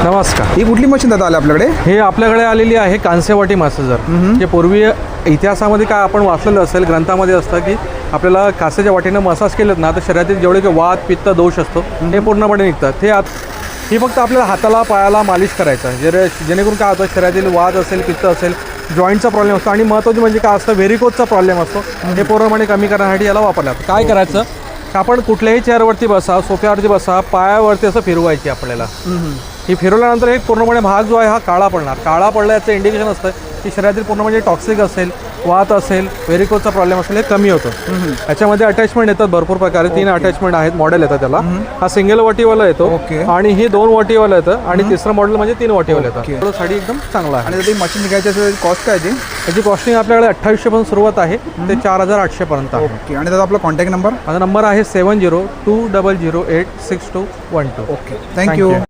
नमस्कार. ही कुठली मशीन दादा आली आपल्याकडे? हे आपल्याकडे आलेली आहे कांसेवाटी मसाजर. जे पूर्वी इतिहासामध्ये काय आपण वाचलेलं असेल, ग्रंथामध्ये असतं की आपल्याला कासेच्या वाटीनं मसाज केलेत ना तर शरीरातील जेवढे काही वात पित्त दोष असतो हे पूर्णपणे निघतात. ही फक्त आपल्याला हाताला पायाला मालिश करायचं जेणेकरून काय होतं, शरीरातील वात असेल पित्त असेल जॉईंटचा प्रॉब्लेम असतो आणि महत्त्वाचं म्हणजे काय असतं, व्हेरिकोजचा प्रॉब्लेम असतो. हे पूर्णपणे कमी करण्यासाठी याला वापरला जातं. काय करायचं, आपण कुठल्याही चेअरवरती बसा, सोफ्यावरती बसा, पायावरती असं फिरवायची आपल्याला. ही फिरवल्यानंतर एक पूर्णपणे भाग जो आहे हा काळा पडणार. काळा पडला याचं इंडिकेशन असतं की शरीरातील पूर्ण म्हणजे टॉक्सिक असेल, वात असेल, व्हेरिकोजचा प्रॉब्लेम असेल हे कमी होतं. याच्यामध्ये अटॅचमेंट येतात भरपूर प्रकारे. 3 अटॅचमेंट आहेत, मॉडेल येतात त्याला. हा सिंगल वाटीवाला येतो आणि ही 2 वाटीवाला येतं आणि तिसरं मॉडेल म्हणजे 3 वाटीवाला येतं. थोडं साडी एकदम चांगला आहे. आणि जर मशीन घ्यायची असेल कॉस्ट काय आहे? याची कॉस्टिंग आपल्याकडे 2800 पासून सुरुवात आहे ते 4800 पर्यंत आहे. ओके. आणि दादा आपला कॉन्टॅक्ट नंबर? माझा नंबर आहे 7020086212. Okay, thank you.